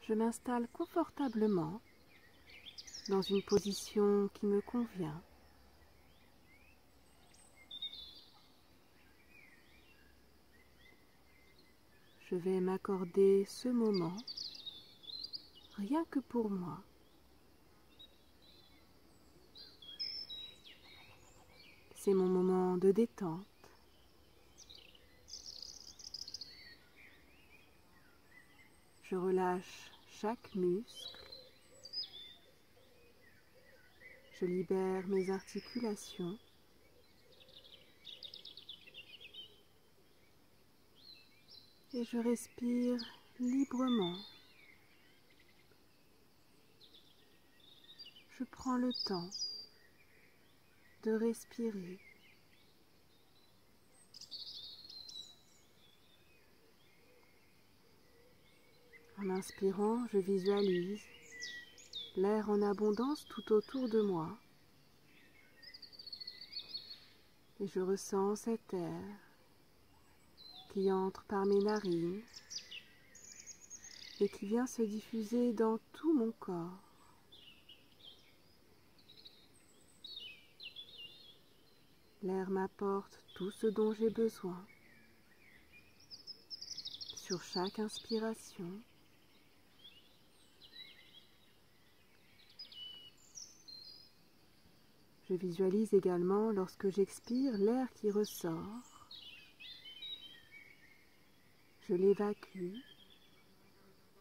Je m'installe confortablement dans une position qui me convient. Je vais m'accorder ce moment rien que pour moi. C'est mon moment de détente. Je relâche chaque muscle. Je libère mes articulations. Et je respire librement. Je prends le temps de respirer. En inspirant, je visualise l'air en abondance tout autour de moi. Et je ressens cet air qui entre par mes narines et qui vient se diffuser dans tout mon corps. L'air m'apporte tout ce dont j'ai besoin. Sur chaque inspiration, je visualise également lorsque j'expire l'air qui ressort. Je l'évacue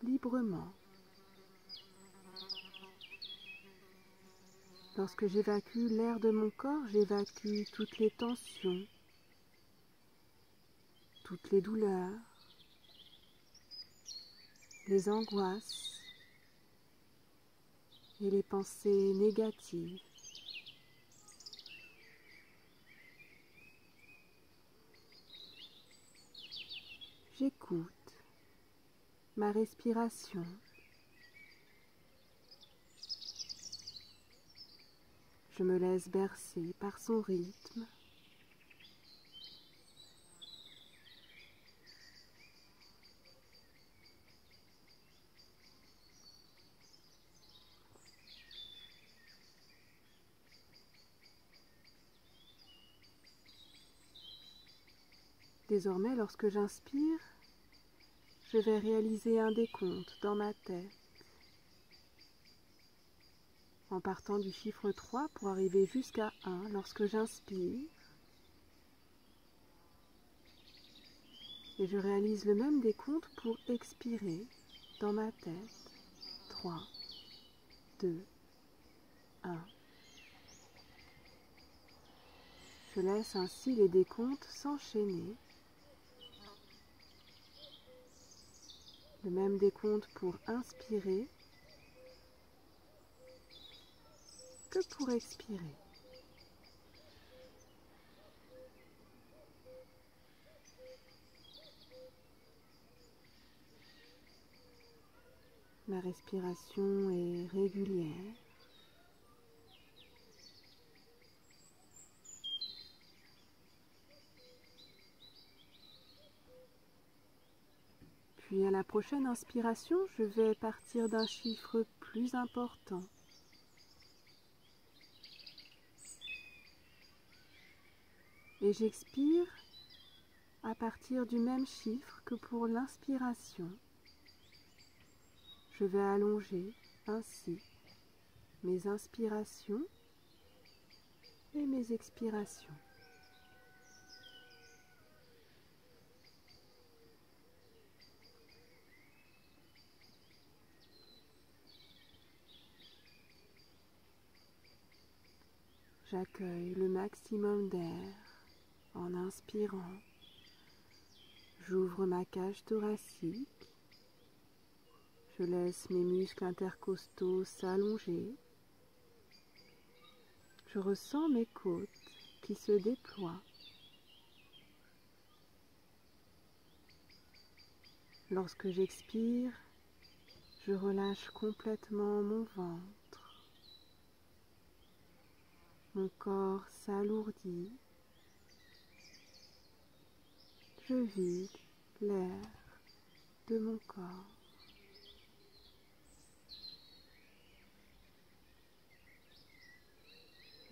librement. Lorsque j'évacue l'air de mon corps, j'évacue toutes les tensions, toutes les douleurs, les angoisses et les pensées négatives. J'écoute ma respiration. Je me laisse bercer par son rythme. Désormais, lorsque j'inspire, je vais réaliser un décompte dans ma tête, en partant du chiffre 3 pour arriver jusqu'à 1 lorsque j'inspire. Et je réalise le même décompte pour expirer dans ma tête. 3, 2, 1. Je laisse ainsi les décomptes s'enchaîner. Le même décompte pour inspirer que pour expirer. Ma respiration est régulière. Puis à la prochaine inspiration, je vais partir d'un chiffre plus important. Et j'expire à partir du même chiffre que pour l'inspiration. Je vais allonger ainsi mes inspirations et mes expirations. J'accueille le maximum d'air en inspirant. J'ouvre ma cage thoracique. Je laisse mes muscles intercostaux s'allonger. Je ressens mes côtes qui se déploient. Lorsque j'expire, je relâche complètement mon ventre. Mon corps s'alourdit. Je vide l'air de mon corps.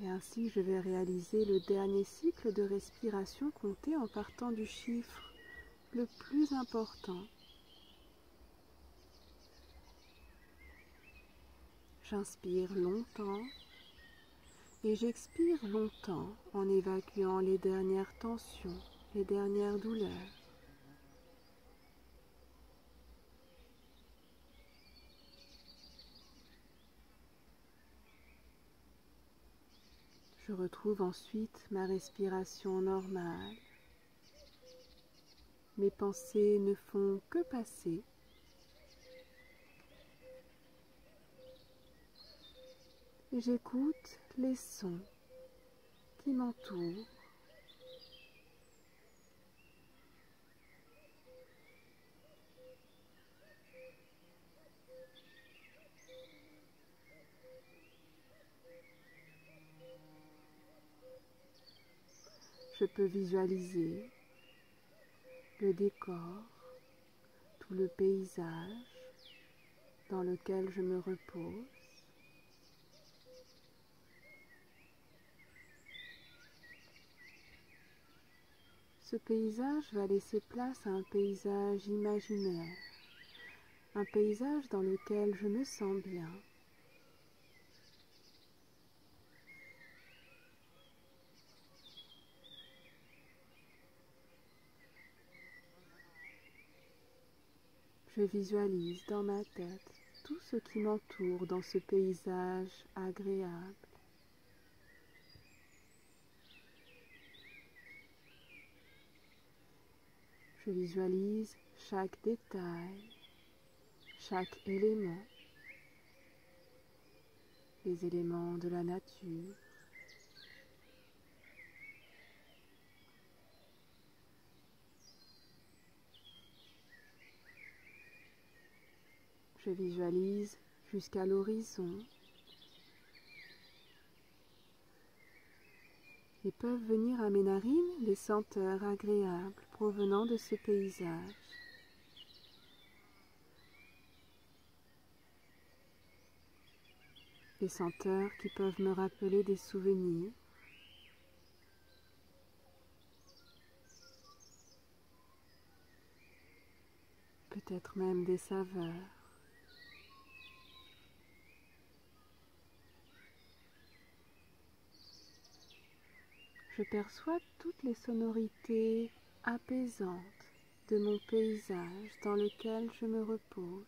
Et ainsi, je vais réaliser le dernier cycle de respiration compté en partant du chiffre le plus important. J'inspire longtemps et j'expire longtemps en évacuant les dernières tensions, les dernières douleurs. Je retrouve ensuite ma respiration normale. Mes pensées ne font que passer. Et j'écoute les sons qui m'entourent. Je peux visualiser le décor, tout le paysage dans lequel je me repose. Ce paysage va laisser place à un paysage imaginaire, un paysage dans lequel je me sens bien. Je visualise dans ma tête tout ce qui m'entoure dans ce paysage agréable. Je visualise chaque détail, chaque élément, les éléments de la nature. Je visualise jusqu'à l'horizon et peuvent venir à mes narines des senteurs agréables provenant de ce paysage. Des senteurs qui peuvent me rappeler des souvenirs, peut-être même des saveurs. Je perçois toutes les sonorités apaisantes de mon paysage dans lequel je me repose.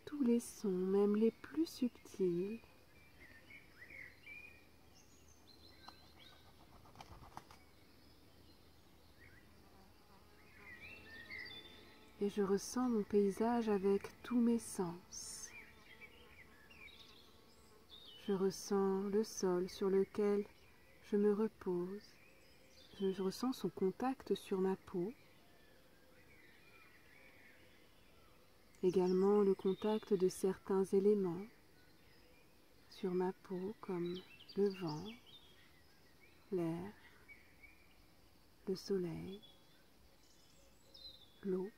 Tous les sons, même les plus subtils, et je ressens mon paysage avec tous mes sens. Je ressens le sol sur lequel je me repose. Je ressens son contact sur ma peau. Également le contact de certains éléments sur ma peau comme le vent, l'air, le soleil, l'eau.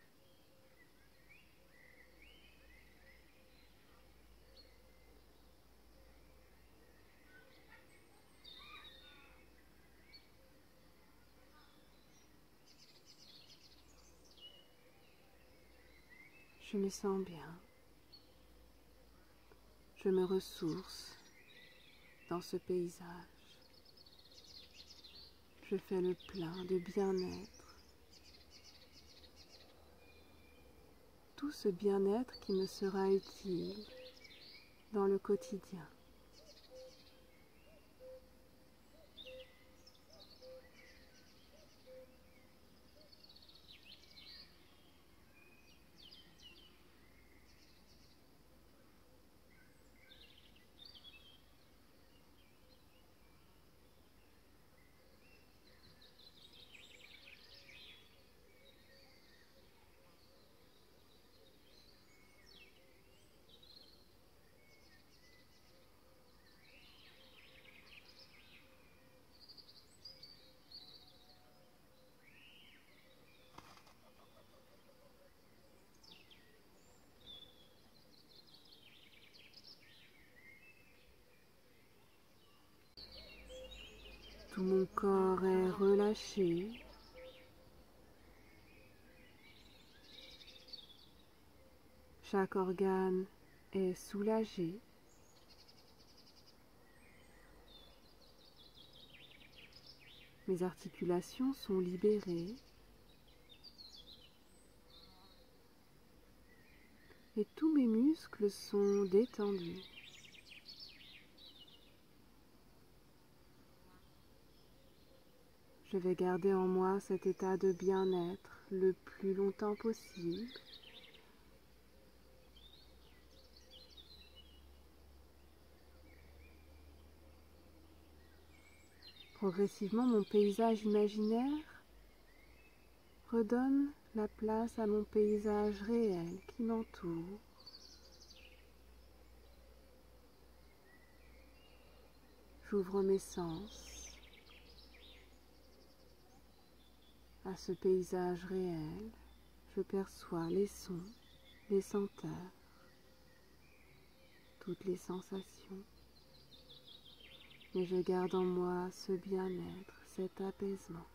Je me sens bien. Je me ressource dans ce paysage. Je fais le plein de bien-être. Tout ce bien-être qui me sera utile dans le quotidien. Tout mon corps est relâché. Chaque organe est soulagé. Mes articulations sont libérées. Et tous mes muscles sont détendus. Je vais garder en moi cet état de bien-être le plus longtemps possible. Progressivement, mon paysage imaginaire redonne la place à mon paysage réel qui m'entoure. J'ouvre mes sens à ce paysage réel. Je perçois les sons, les senteurs, toutes les sensations. Mais je garde en moi ce bien-être, cet apaisement.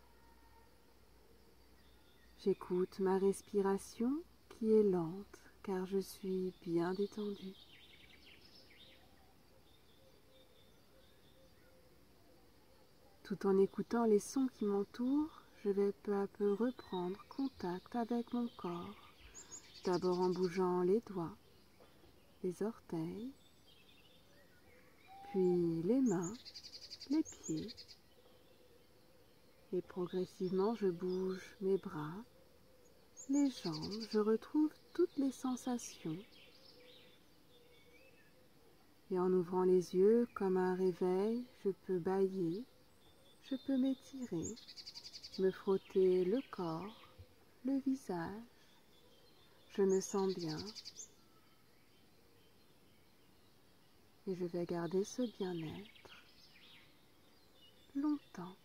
J'écoute ma respiration qui est lente car je suis bien détendue. Tout en écoutant les sons qui m'entourent, je vais peu à peu reprendre contact avec mon corps, d'abord en bougeant les doigts, les orteils, puis les mains, les pieds, et progressivement je bouge mes bras, les jambes, je retrouve toutes les sensations. Et en ouvrant les yeux comme un réveil, je peux bâiller, je peux m'étirer, me frotter le corps, le visage. Je me sens bien et je vais garder ce bien-être longtemps.